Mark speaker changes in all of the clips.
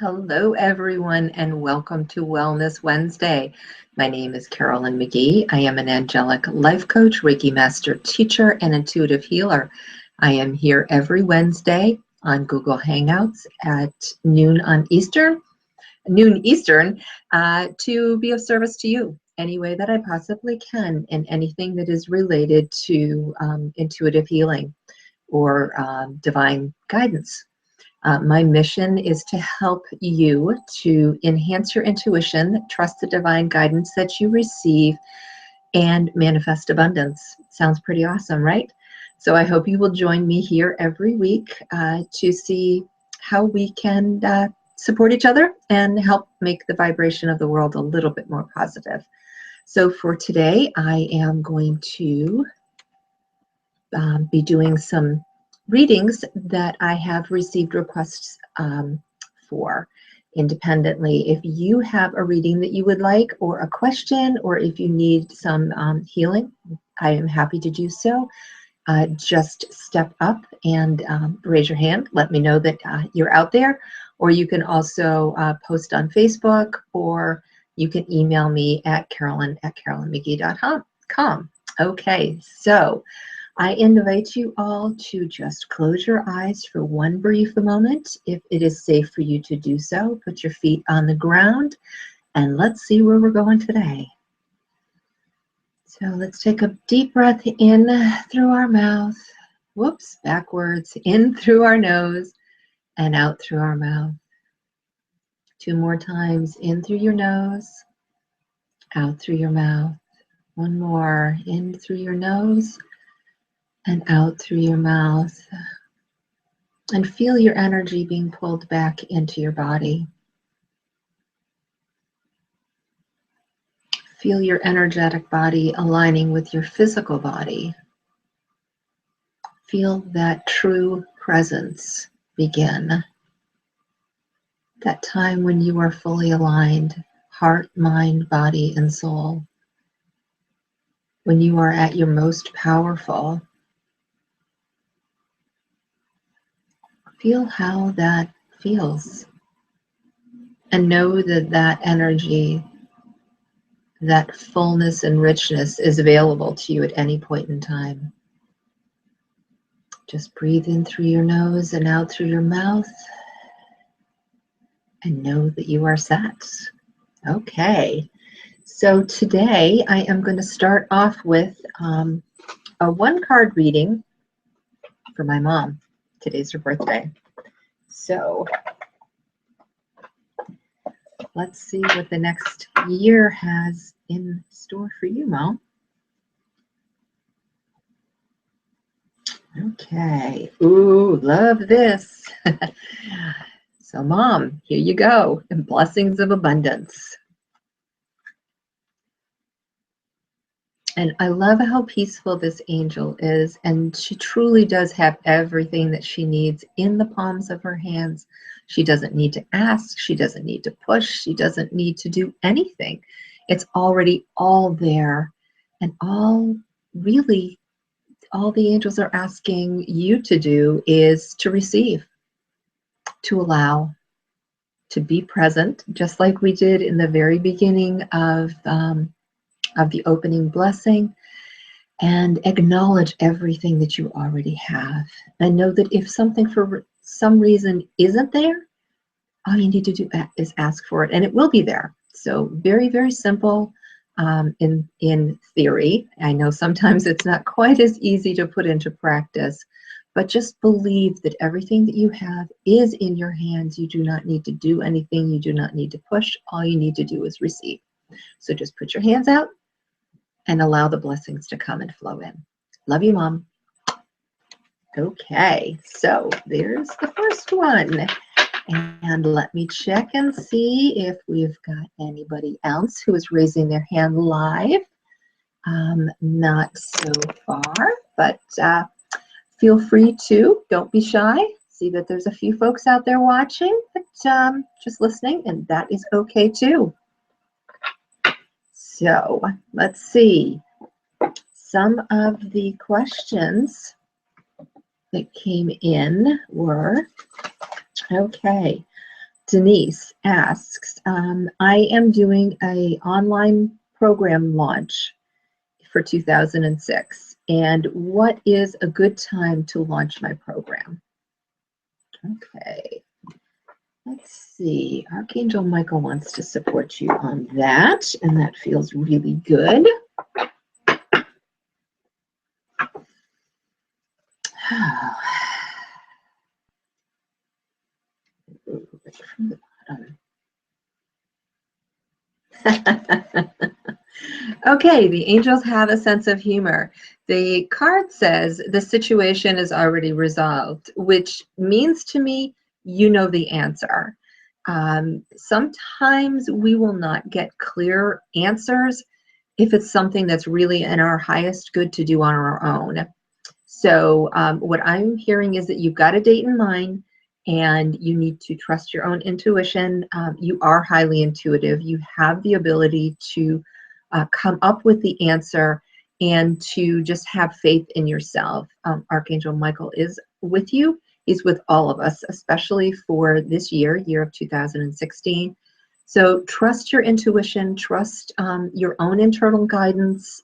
Speaker 1: Hello, everyone, and welcome to Wellness Wednesday. My name is Carolyn McGee. I am an angelic life coach, Reiki master teacher, and intuitive healer. I am here every Wednesday on Google Hangouts at noon Eastern, to be of service to you any way that I possibly can, and anything that is related to intuitive healing or divine guidance. My mission is to help you to enhance your intuition, trust the divine guidance that you receive, and manifest abundance. Sounds pretty awesome, right? So I hope you will join me here every week to see how we can support each other and help make the vibration of the world a little bit more positive. So for today, I am going to be doing some readings that I have received requests for independently. If you have a reading that you would like, or a question, or if you need some healing, I am happy to do so. Just step up and raise your hand. Let me know that you're out there, or you can also post on Facebook, or you can email me at carolyn@carolynmcgee.com. Okay, so I invite you all to just close your eyes for one brief moment. If it is safe for you to do so, put your feet on the ground, and let's see where we're going today. So let's take a deep breath in through our mouth. Whoops, backwards. In through our nose and out through our mouth. 2 more times. In through your nose, out through your mouth. 1 more. In through your nose and out through your mouth. And feel your energy being pulled back into your body. Feel your energetic body aligning with your physical body. Feel that true presence begin. That time when you are fully aligned, heart, mind, body, and soul. When you are at your most powerful. Feel how that feels. And know that that energy, that fullness and richness is available to you at any point in time. Just breathe in through your nose and out through your mouth, and know that you are set. Okay, so today I am going to start off with a 1-card reading for my mom. Today's her birthday. So let's see what the next year has in store for you, Mom. Okay. Ooh, love this. So, Mom, here you go. And blessings of abundance. And I love how peaceful this angel is. And she truly does have everything that she needs in the palms of her hands. She doesn't need to ask. She doesn't need to push. She doesn't need to do anything. It's already all there. And really, all the angels are asking you to do is to receive, to allow, to be present, just like we did in the very beginning of the opening blessing, and acknowledge everything that you already have. And know that if something for some reason isn't there, all you need to do is ask for it, and it will be there. So very, very simple in theory. I know sometimes it's not quite as easy to put into practice, but just believe that everything that you have is in your hands. You do not need to do anything. You do not need to push. All you need to do is receive. So just put your hands out and allow the blessings to come and flow in. Love you, Mom. Okay, so there's the first one. And let me check and see if we've got anybody else who is raising their hand live. Not so far, but feel free to. Don't be shy. See that there's a few folks out there watching, but just listening, and that is okay too. So let's see. Some of the questions that came in were, okay, Denise asks, I am doing an online program launch for 2006, and what is a good time to launch my program? Okay, let's see. Archangel Michael wants to support you on that, and that feels really good. From the bottom. Okay, the angels have a sense of humor. The card says the situation is already resolved, which means to me, you know the answer. Sometimes we will not get clear answers if it's something that's really in our highest good to do on our own. So what I'm hearing is that you've got a date in mind and you need to trust your own intuition. You are highly intuitive. You have the ability to come up with the answer and to just have faith in yourself. Archangel Michael is with you. He's with all of us, especially for this year of 2016. So trust your intuition, trust your own internal guidance.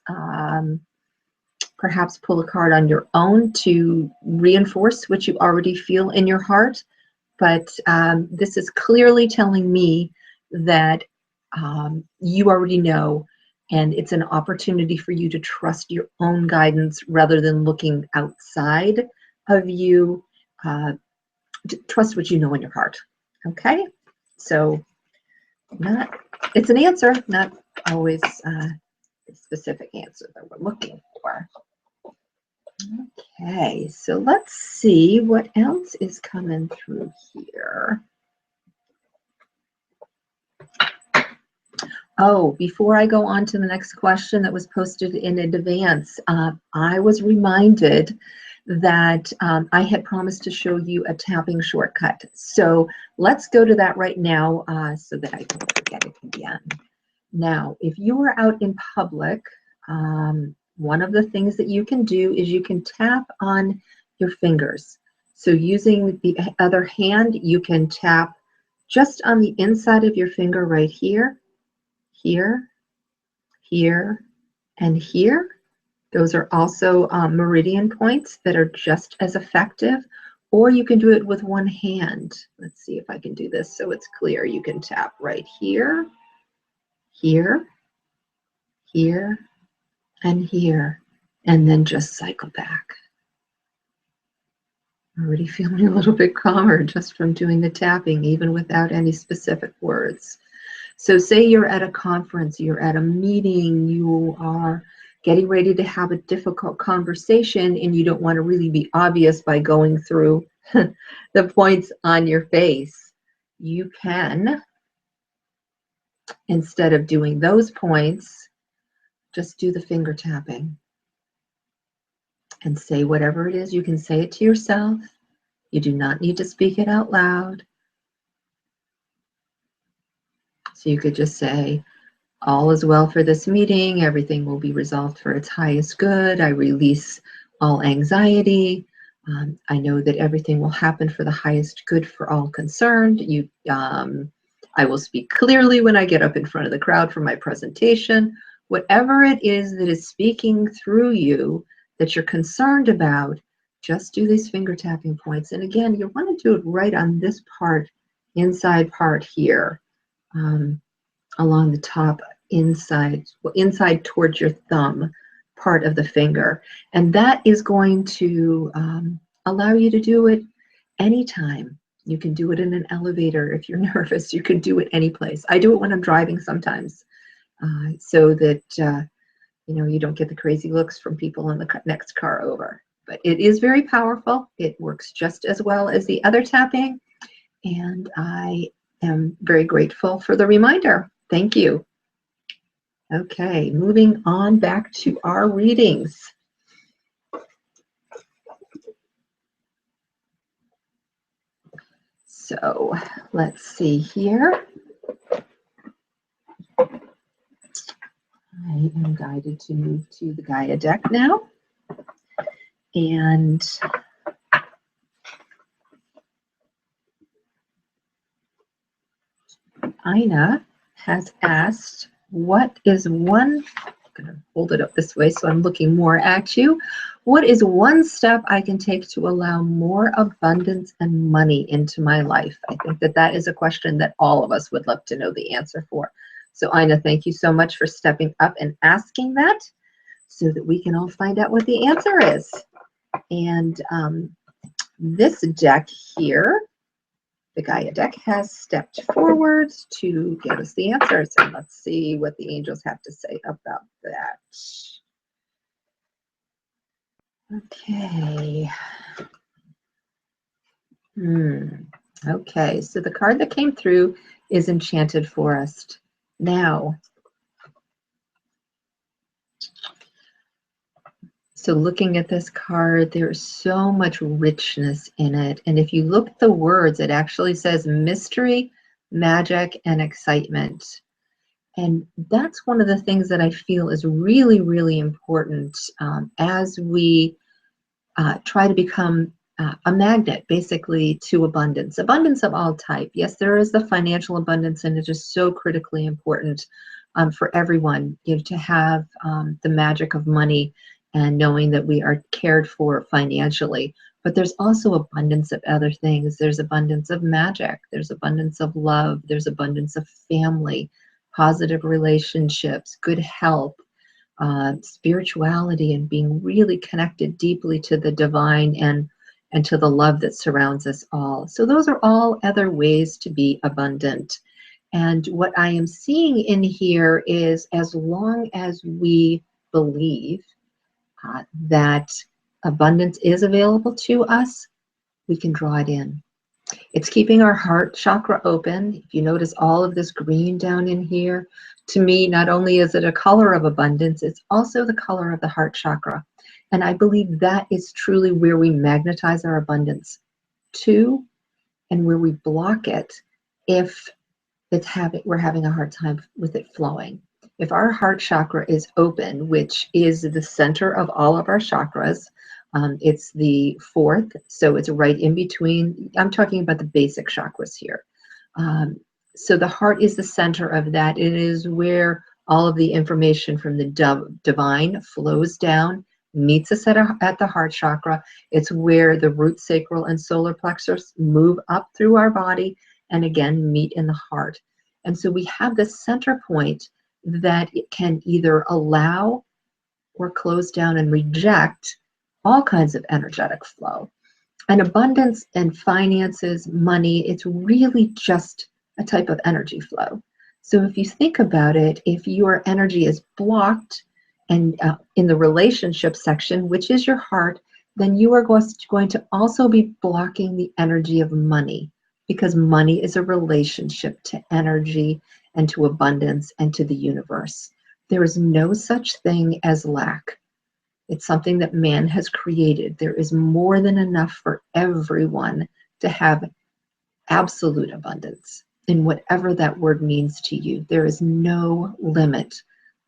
Speaker 1: Perhaps pull a card on your own to reinforce what you already feel in your heart. But this is clearly telling me that you already know, and it's an opportunity for you to trust your own guidance rather than looking outside of you. Trust what you know in your heart. Okay? So it's an answer, not always the specific answer that we're looking for. Okay, so let's see what else is coming through here. Oh, before I go on to the next question that was posted in advance, I was reminded that I had promised to show you a tapping shortcut. So let's go to that right now so that I don't forget it again. Now, if you are out in public, one of the things that you can do is you can tap on your fingers. So using the other hand, you can tap just on the inside of your finger right here, here, here, and here. Those are also meridian points that are just as effective. Or you can do it with one hand. Let's see if I can do this so it's clear. You can tap right here, here, here, and here, and then just cycle back. I'm already feeling a little bit calmer just from doing the tapping, even without any specific words. So say you're at a conference, you're at a meeting, you are getting ready to have a difficult conversation, and you don't want to really be obvious by going through the points on your face. You can, instead of doing those points, just do the finger tapping and say whatever it is. You can say it to yourself. You do not need to speak it out loud. So you could just say, all is well for this meeting. Everything will be resolved for its highest good. I release all anxiety. I know that everything will happen for the highest good for all concerned. I will speak clearly when I get up in front of the crowd for my presentation. Whatever it is that is speaking through you that you're concerned about, just do these finger tapping points. And again, you want to do it right on this part, inside part here, along the top inside towards your thumb part of the finger. And that is going to allow you to do it anytime. You can do it in an elevator if you're nervous. You can do it any place. I do it when I'm driving sometimes, so that you don't get the crazy looks from people in the next car over. But it is very powerful. It works just as well as the other tapping, and I am very grateful for the reminder. Thank you. Okay, moving on back to our readings. So let's see here. I am guided to move to the Gaia deck now. And Ina has asked, what is one, I'm going to hold it up this way so I'm looking more at you. What is one step I can take to allow more abundance and money into my life? I think that that is a question that all of us would love to know the answer for. So Ina, thank you so much for stepping up and asking that so that we can all find out what the answer is. And this deck here, the Gaia deck, has stepped forward to give us the answers. And let's see what the angels have to say about that. Okay. Okay, so the card that came through is Enchanted Forest. Now, so looking at this card, there's so much richness in it. And if you look at the words, it actually says mystery, magic, and excitement. And that's one of the things that I feel is really, really important as we try to become a magnet, basically, to abundance. Abundance of all type. Yes, there is the financial abundance, and it is so critically important for everyone, you know, to have the magic of money and knowing that we are cared for financially. But there's also abundance of other things. There's abundance of magic. There's abundance of love. There's abundance of family, positive relationships, good health, spirituality, and being really connected deeply to the divine and to the love that surrounds us all. So those are all other ways to be abundant. And what I am seeing in here is, as long as we believe that abundance is available to us, we can draw it in. It's keeping our heart chakra open. If you notice all of this green down in here, to me, not only is it a color of abundance, it's also the color of the heart chakra. And I believe that is truly where we magnetize our abundance to, and where we block it if we're having a hard time with it flowing. If our heart chakra is open, which is the center of all of our chakras, it's the fourth, so it's right in between. I'm talking about the basic chakras here. So the heart is the center of that. It is where all of the information from the divine flows down, meets us at the heart chakra. It's where the root, sacral, and solar plexus move up through our body and again meet in the heart. And so we have this center point that it can either allow or close down and reject all kinds of energetic flow. And abundance and finances, money, it's really just a type of energy flow. So if you think about it, if your energy is blocked and in the relationship section, which is your heart, then you are going to also be blocking the energy of money, because money is a relationship to energy and to abundance and to the universe. There is no such thing as lack. It's something that man has created. There is more than enough for everyone to have absolute abundance in whatever that word means to you. There is no limit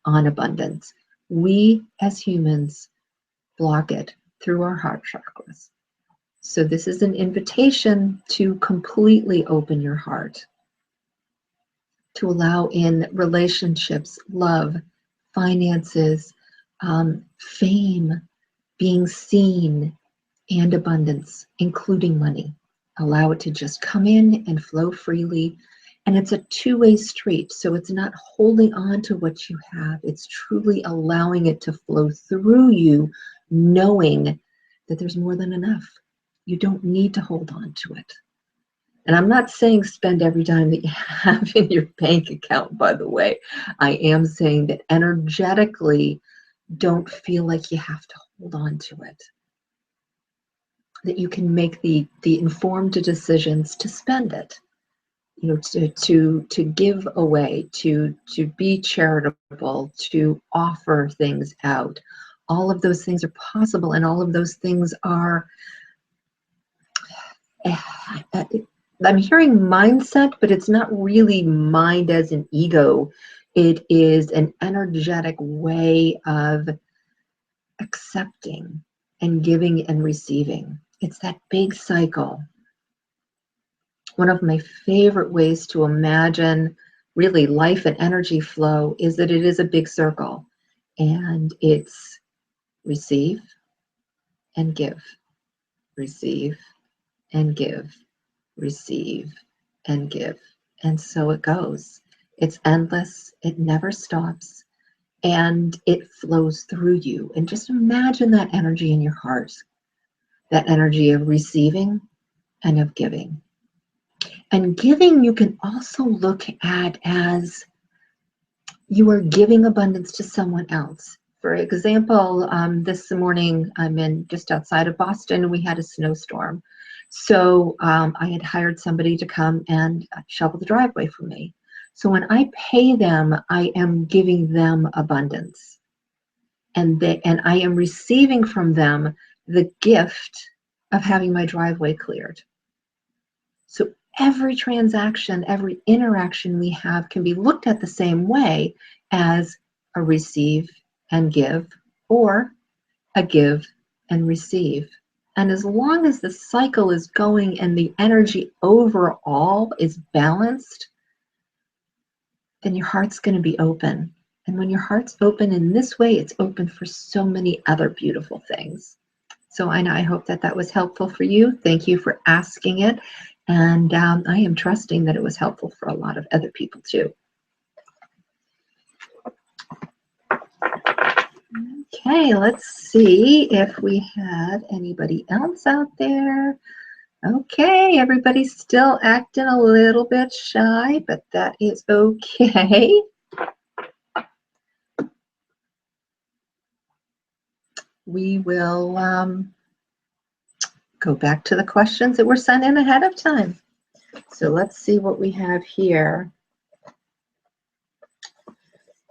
Speaker 1: on abundance. We as humans block it through our heart chakras. So this is an invitation to completely open your heart, to allow in relationships, love, finances, fame, being seen, and abundance, including money. Allow it to just come in and flow freely. And it's a two-way street. So it's not holding on to what you have. It's truly allowing it to flow through you, knowing that there's more than enough. You don't need to hold on to it. And I'm not saying spend every dime that you have in your bank account, by the way. I am saying that energetically, don't feel like you have to hold on to it. That you can make the informed decisions to spend it, you know, to give away, to be charitable, to offer things out. All of those things are possible, and all of those things are, I'm hearing mindset, but it's not really mind as an ego. It is an energetic way of accepting and giving and receiving. It's that big cycle. One of my favorite ways to imagine really life and energy flow is that it is a big circle, and it's receive and give, receive and give, receive and give. And so it goes. It's endless, it never stops, and it flows through you. And just imagine that energy in your heart, that energy of receiving and of giving. And giving you can also look at as you are giving abundance to someone else. For example, this morning I'm in just outside of Boston and we had a snowstorm. So I had hired somebody to come and shovel the driveway for me. So when I pay them, I am giving them abundance. And I am receiving from them the gift of having my driveway cleared. So every transaction, every interaction we have can be looked at the same way as a receive and give, or a give and receive. And as long as the cycle is going and the energy overall is balanced, then your heart's going to be open. And when your heart's open in this way, it's open for so many other beautiful things. So I hope that that was helpful for you. Thank you for asking it. And I am trusting that it was helpful for a lot of other people too. Okay, let's see if we have anybody else out there. Okay, everybody's still acting a little bit shy, but that is okay. We will go back to the questions that were sent in ahead of time. So let's see what we have here.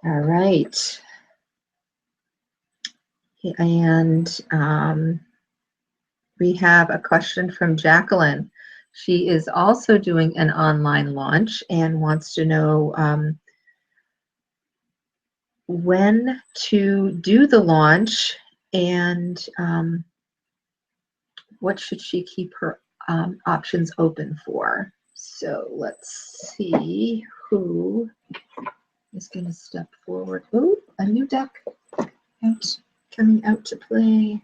Speaker 1: All right. And we have a question from Jacqueline. She is also doing an online launch and wants to know when to do the launch and what should she keep her options open for. So let's see who is going to step forward. Oh, a new deck coming out to play.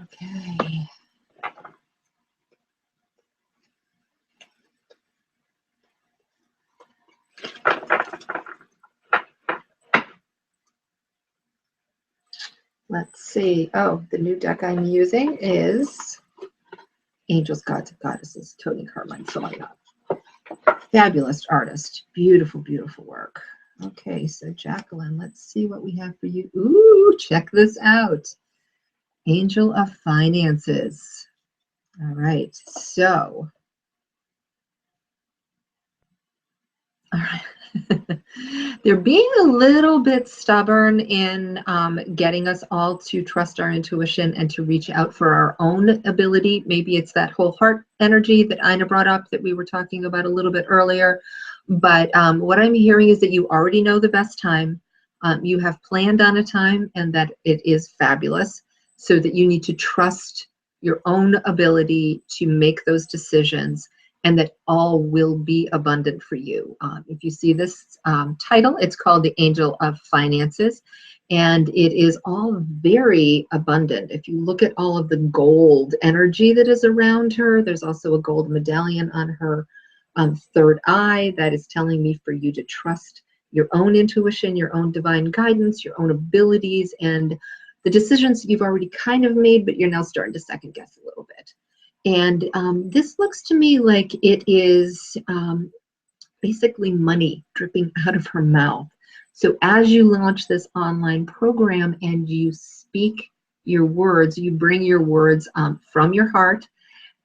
Speaker 1: Okay. Let's see. Oh, the new deck I'm using is Angels, Gods, and Goddesses, Tony Carmine Salina. Fabulous artist. Beautiful, beautiful work. Okay, so Jacqueline, let's see what we have for you. Ooh, check this out. Angel of Finances. All right, so. All right. They're being a little bit stubborn in getting us all to trust our intuition and to reach out for our own ability. Maybe it's that whole heart energy that Ina brought up that we were talking about a little bit earlier. But what I'm hearing is that you already know the best time. You have planned on a time and that it is fabulous, so that you need to trust your own ability to make those decisions, and that all will be abundant for you. If you see this title, it's called The Angel of Finances, and it is all very abundant. If you look at all of the gold energy that is around her, there's also a gold medallion on her third eye that is telling me for you to trust your own intuition, your own divine guidance, your own abilities, and the decisions you've already kind of made, but you're now starting to second guess a little bit. And this looks to me like it is basically money dripping out of her mouth. So as you launch this online program and you speak your words, you bring your words from your heart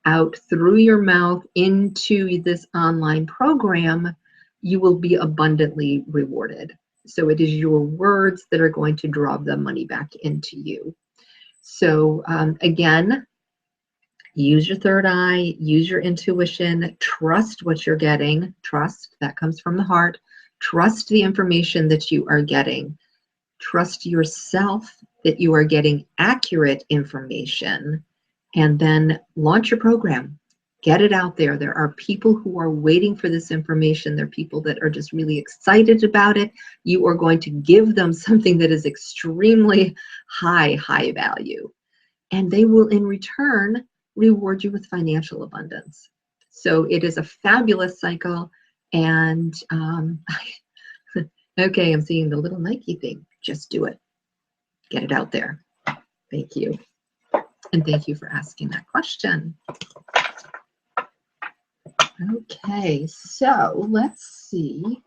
Speaker 1: out through your mouth into this online program, you will be abundantly rewarded. So it is your words that are going to draw the money back into you. So again, use your third eye, use your intuition, trust what you're getting. Trust, that comes from the heart. Trust the information that you are getting. Trust yourself that you are getting accurate information, and then launch your program. Get it out there. There are people who are waiting for this information. There are people that are just really excited about it. You are going to give them something that is extremely high value. And they will, in return, reward you with financial abundance. So it is a fabulous cycle. And okay, I'm seeing the little Nike thing. Just do it. Get it out there. Thank you. And thank you for asking that question. Okay, so let's see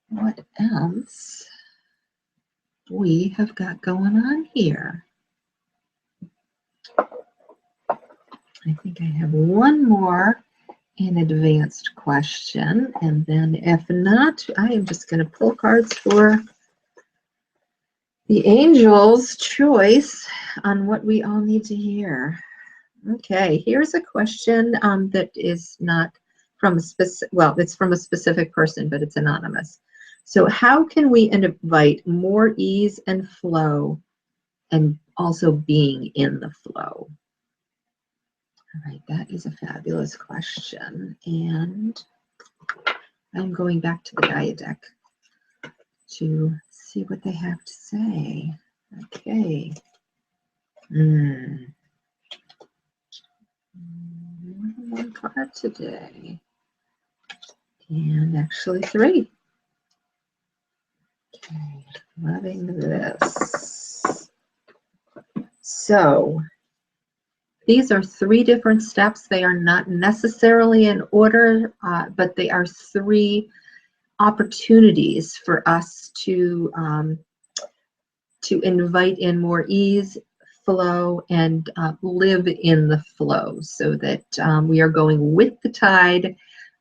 Speaker 1: what else we have got going on here. I think I have one more an advanced question, and then if not, I am just going to pull cards for the angel's choice on what we all need to hear. Okay, here's a question that is not from a specific, well, it's from a specific person, but it's anonymous. So how can we invite more ease and flow and also being in the flow? All right, that is a fabulous question. And I'm going back to the Gaia deck to see what they have to say. Okay. One card today. And actually 3. Okay, loving this. So these are 3 different steps. They are not necessarily in order, but they are 3 opportunities for us to invite in more ease, flow, and live in the flow, so that we are going with the tide.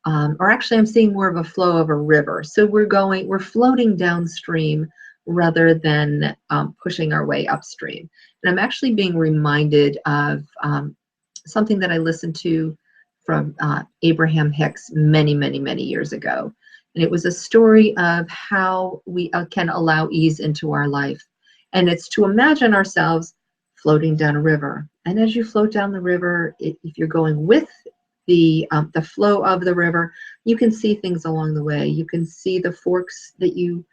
Speaker 1: Or actually, I'm seeing more of a flow of a river. So we're floating downstream rather than pushing our way upstream. And I'm actually being reminded of something that I listened to from Abraham Hicks many years ago. And it was a story of how we can allow ease into our life. And it's to imagine ourselves floating down a river. And as you float down the river, if you're going with the flow of the river, you can see things along the way. You can see the forks that you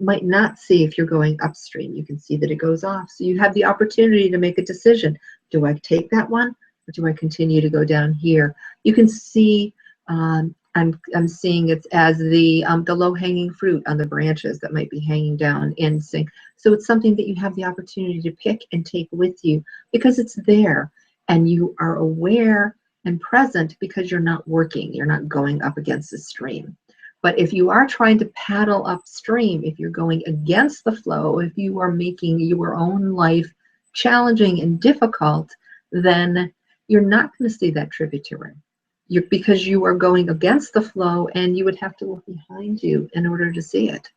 Speaker 1: might not see if you're going upstream. You can see that it goes off. So you have the opportunity to make a decision. Do I take that one, or do I continue to go down here? You can see, I'm seeing it as the low-hanging fruit on the branches that might be hanging down in sync. So it's something that you have the opportunity to pick and take with you because it's there, and you are aware and present because you're not working. You're not going up against the stream. But if you are trying to paddle upstream, if you're going against the flow, if you are making your own life challenging and difficult, then you're not going to see that tributary. Because you are going against the flow, and you would have to look behind you in order to see it.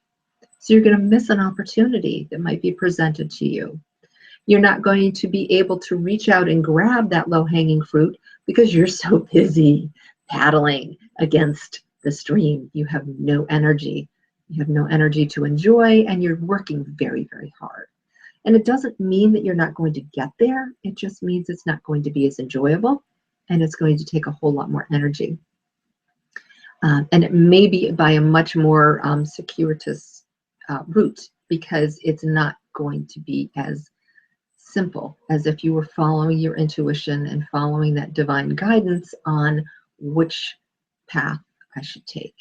Speaker 1: So you're going to miss an opportunity that might be presented to you. You're not going to be able to reach out and grab that low-hanging fruit because you're so busy paddling against the stream. You have no energy. You have no energy to enjoy, and you're working very hard. And it doesn't mean that you're not going to get there. It just means it's not going to be as enjoyable, and it's going to take a whole lot more energy. And it may be by a much more circuitous route, because it's not going to be as simple as if you were following your intuition and following that divine guidance on which path I should take.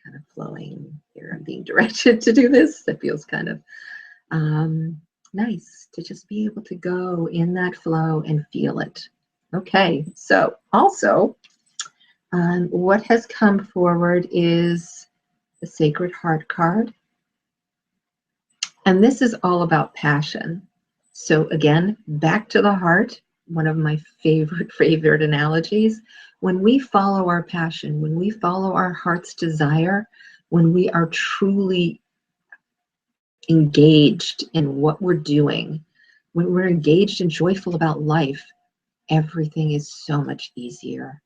Speaker 1: Kind of flowing here. I'm being directed to do this. That feels kind of nice to just be able to go in that flow and feel it. Okay, so also what has come forward is the Sacred Heart card. And this is all about passion. So again, back to the heart, one of my favorite analogies. When we follow our passion, when we follow our heart's desire, when we are truly engaged in what we're doing, when we're engaged and joyful about life, everything is so much easier.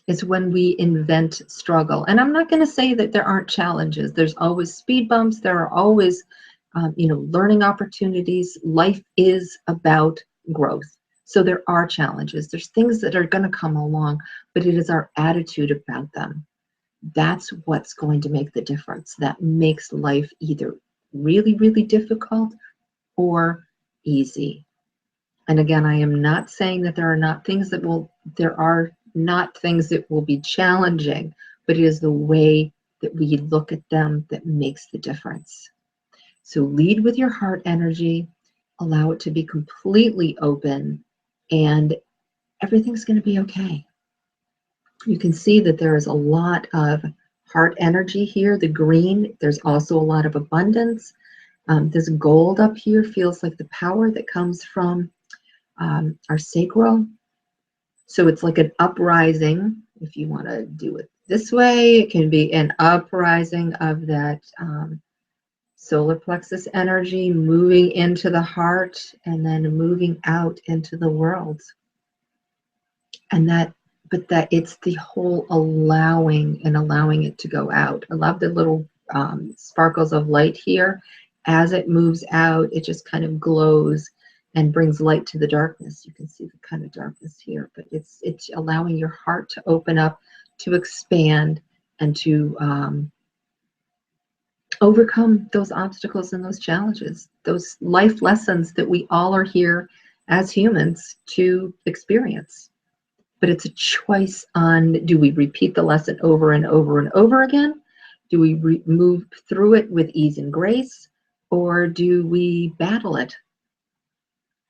Speaker 1: It's when we invent struggle. And I'm not going to say that there aren't challenges. There's always speed bumps. There are always learning opportunities. Life is about growth. So there are challenges. There's things that are going to come along, but it is our attitude about them. That's what's going to make the difference. That makes life either really, really difficult or easy. And again, I am not saying that there are not things that will be challenging, but it is the way that we look at them that makes the difference. So lead with your heart energy, allow it to be completely open, and everything's going to be okay. You can see that there is a lot of heart energy here, the green. There's also a lot of abundance. This gold up here feels like the power that comes from our sacral. So it's like an uprising. If you want to do it this way, it can be an uprising of that solar plexus energy moving into the heart and then moving out into the world. And but it's the whole allowing it to go out. I love the little sparkles of light here. As it moves out, it just kind of glows and brings light to the darkness. You can see the kind of darkness here, but it's allowing your heart to open up, to expand, and to overcome those obstacles and those challenges, those life lessons that we all are here as humans to experience. But it's a choice on, do we repeat the lesson over and over and over again? Do we move through it with ease and grace? Or do we battle it?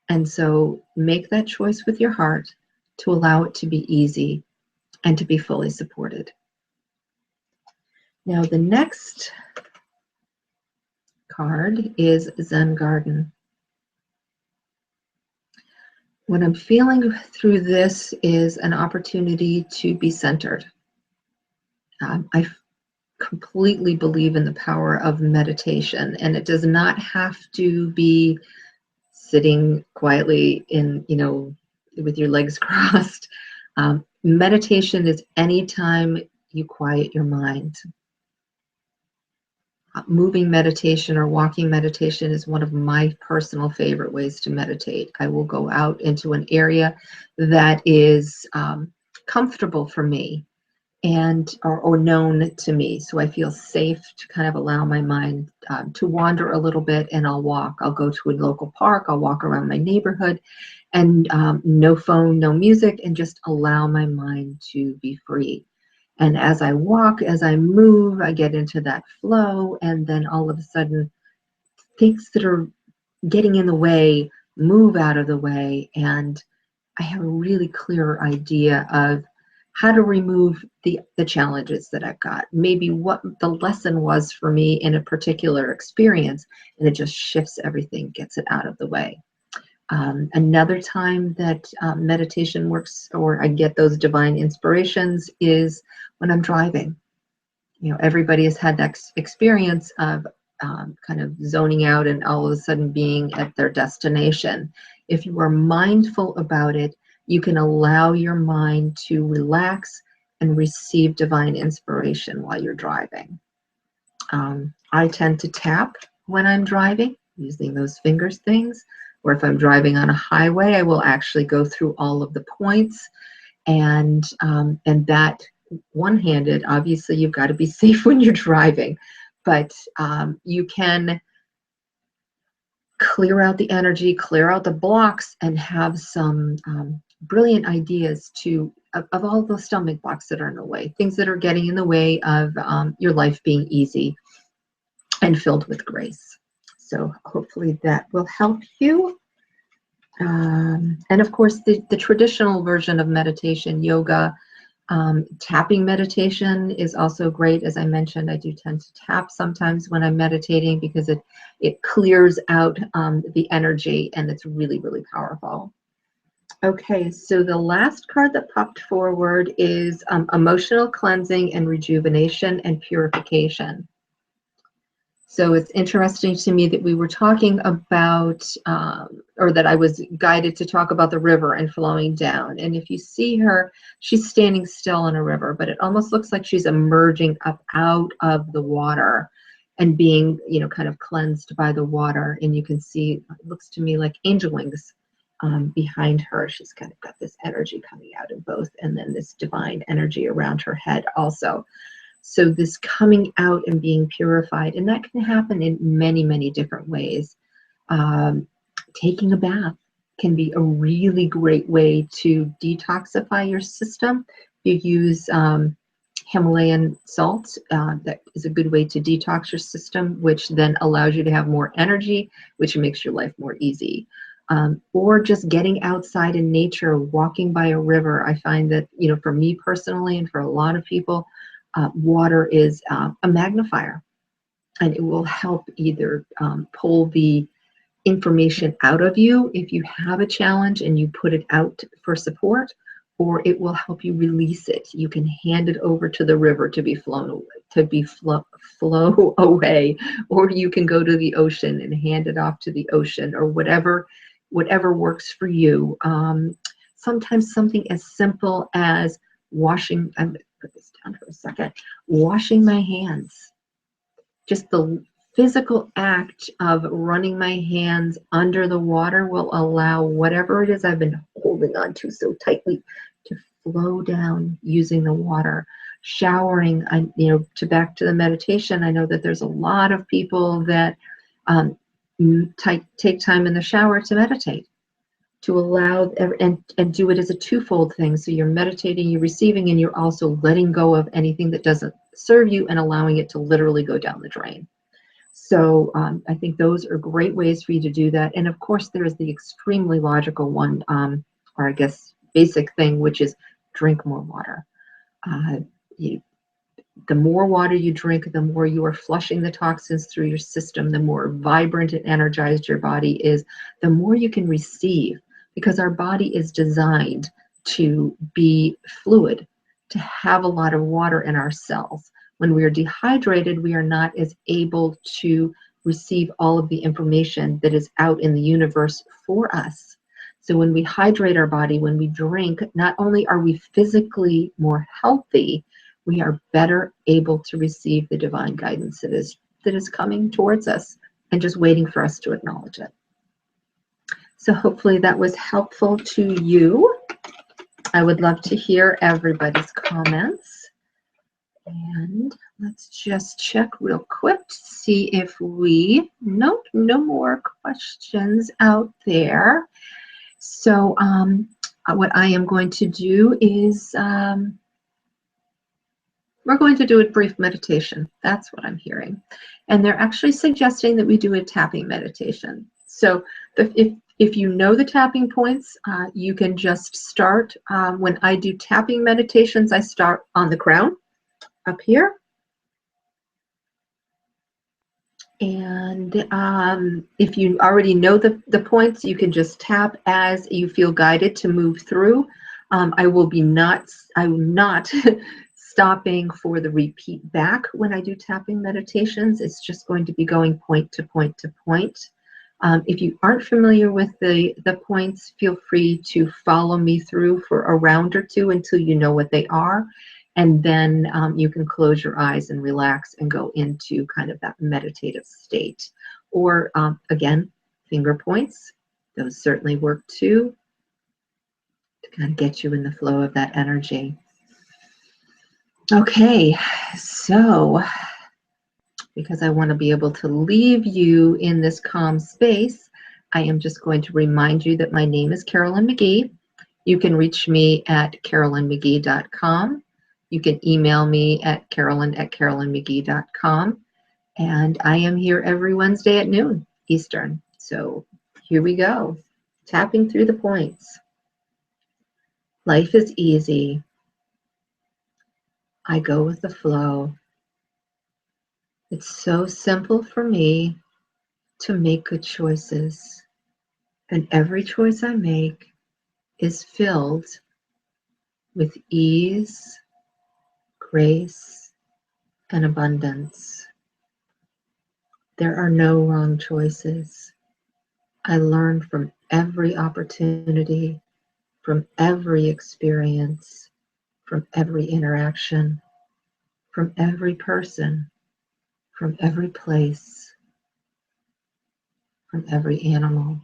Speaker 1: And so make that choice with your heart to allow it to be easy and to be fully supported. Now the next card is Zen Garden. What I'm feeling through this is an opportunity to be centered. I completely believe in the power of meditation, and it does not have to be sitting quietly with your legs crossed. Meditation is anytime you quiet your mind. Moving meditation or walking meditation is one of my personal favorite ways to meditate. I will go out into an area that is comfortable for me and or known to me, so I feel safe to kind of allow my mind to wander a little bit, and I'll go to a local park, I'll walk around my neighborhood, and no phone, no music, and just allow my mind to be free. And as I walk, as I move, I get into that flow, and then all of a sudden things that are getting in the way move out of the way, and I have a really clear idea of how to remove the challenges that I've got. Maybe what the lesson was for me in a particular experience, and it just shifts everything, gets it out of the way. Another time that meditation works, or I get those divine inspirations, is when I'm driving. Everybody has had that experience of kind of zoning out and all of a sudden being at their destination. If you are mindful about it, you can allow your mind to relax and receive divine inspiration while you're driving. I tend to tap when I'm driving, using those fingers things, or if I'm driving on a highway, I will actually go through all of the points, and that one-handed, obviously you've got to be safe when you're driving, but you can clear out the energy, clear out the blocks, and have some brilliant ideas of all those stomach blocks that are in the way, things that are getting in the way of your life being easy and filled with grace. So hopefully that will help you. And of course, the traditional version of meditation, yoga, tapping meditation is also great. As I mentioned, I do tend to tap sometimes when I'm meditating because it clears out the energy, and it's really, really powerful. Okay, so the last card that popped forward is emotional cleansing and rejuvenation and purification. So it's interesting to me that we were talking about, or that I was guided to talk about the river and flowing down. And if you see her, she's standing still in a river, but it almost looks like she's emerging up out of the water and being, kind of cleansed by the water. And you can see, it looks to me like angel wings behind her. She's kind of got this energy coming out of both, and then this divine energy around her head also. So this coming out and being purified, and that can happen in many, many different ways. Taking a bath can be a really great way to detoxify your system. You use Himalayan salt. That is a good way to detox your system, which then allows you to have more energy, which makes your life more easy. Or just getting outside in nature, walking by a river. I find that, for me personally and for a lot of people, water is a magnifier, and it will help either pull the information out of you if you have a challenge and you put it out for support, or it will help you release it. You can hand it over to the river to be flow away, or you can go to the ocean and hand it off to the ocean, or whatever works for you. Sometimes something as simple as washing, I'm going to put this down for a second, washing my hands. Just the physical act of running my hands under the water will allow whatever it is I've been holding on to so tightly to flow down using the water. Showering, to back to the meditation, I know that there's a lot of people that take time in the shower to meditate, to allow and do it as a twofold thing. So you're meditating, you're receiving, and you're also letting go of anything that doesn't serve you and allowing it to literally go down the drain. So I think those are great ways for you to do that. And of course, there is the extremely logical one, or I guess basic thing, which is drink more water. The more water you drink, the more you are flushing the toxins through your system, the more vibrant and energized your body is, the more you can receive, because our body is designed to be fluid, to have a lot of water in our cells. When we are dehydrated, we are not as able to receive all of the information that is out in the universe for us. So when we hydrate our body, when we drink, not only are we physically more healthy, we are better able to receive the divine guidance that is coming towards us and just waiting for us to acknowledge it. So hopefully that was helpful to you. I would love to hear everybody's comments. And let's just check real quick to see if no more questions out there. So what I am going to do is we're going to do a brief meditation. That's what I'm hearing. And they're actually suggesting that we do a tapping meditation. So if you know the tapping points, you can just start. When I do tapping meditations, I start on the crown up here. And if you already know the points, you can just tap as you feel guided to move through. I will not stopping for the repeat back when I do tapping meditations. It's just going to be going point to point to point. If you aren't familiar with the points, feel free to follow me through for a round or two until you know what they are. And then you can close your eyes and relax and go into kind of that meditative state. Or again, finger points. Those certainly work too, to kind of get you in the flow of that energy. Okay, so because I want to be able to leave you in this calm space, I am just going to remind you that my name is Carolyn McGee. You can reach me at carolynmcgee.com. You can email me at carolyn@carolynmcgee.com. And I am here every Wednesday at noon Eastern. So here we go, tapping through the points. Life is easy. I go with the flow. It's so simple for me to make good choices. And every choice I make is filled with ease, grace, and abundance. There are no wrong choices. I learn from every opportunity, from every experience, from every interaction, from every person, from every place, from every animal,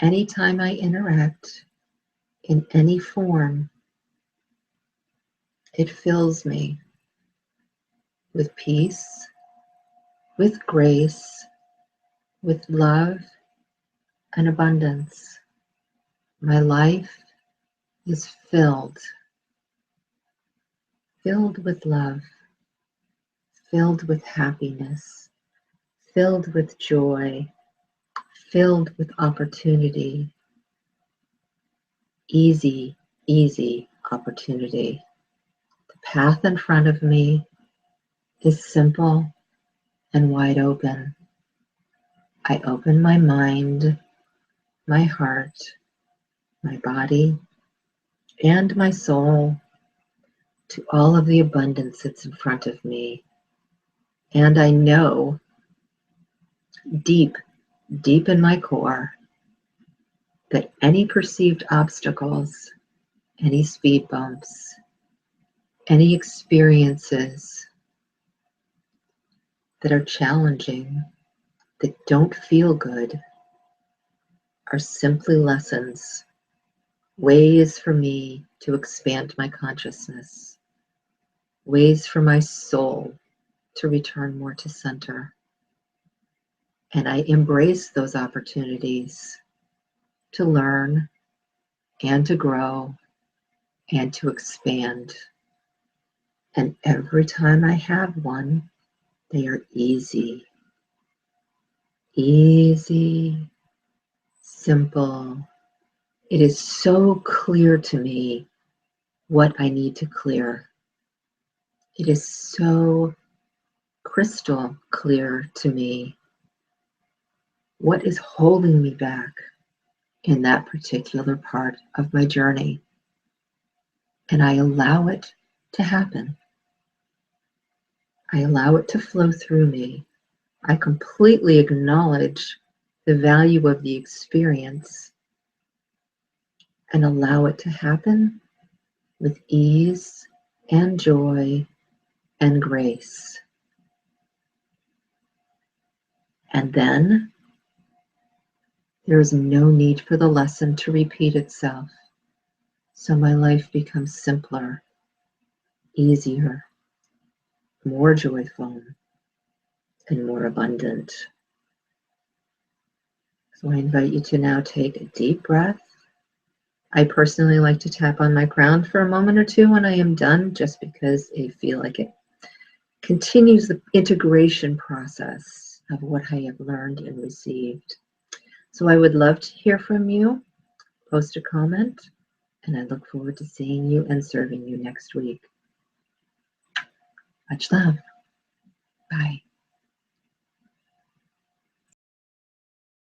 Speaker 1: anytime I interact in any form, it fills me with peace, with grace, with love and abundance. My life is filled with love, filled with happiness, filled with joy, filled with opportunity, easy, easy opportunity. The path in front of me is simple and wide open. I open my mind, my heart, my body, and my soul to all of the abundance that's in front of me. And I know deep, deep in my core that any perceived obstacles, any speed bumps, any experiences that are challenging, that don't feel good, are simply lessons, ways for me to expand my consciousness, ways for my soul to return more to center. And I embrace those opportunities to learn and to grow and to expand. And every time I have one, they are easy, easy, simple. It is so clear to me what I need to clear. It is so crystal clear to me what is holding me back in that particular part of my journey. And I allow it to happen. I allow it to flow through me. I completely acknowledge the value of the experience and allow it to happen with ease and joy and grace. And then there is no need for the lesson to repeat itself. So my life becomes simpler, easier, more joyful, and more abundant. So I invite you to now take a deep breath. I personally like to tap on my crown for a moment or two when I am done, just because I feel like it continues the integration process of what I have learned and received. So I would love to hear from you. Post a comment, and I look forward to seeing you and serving you next week. Much love. Bye.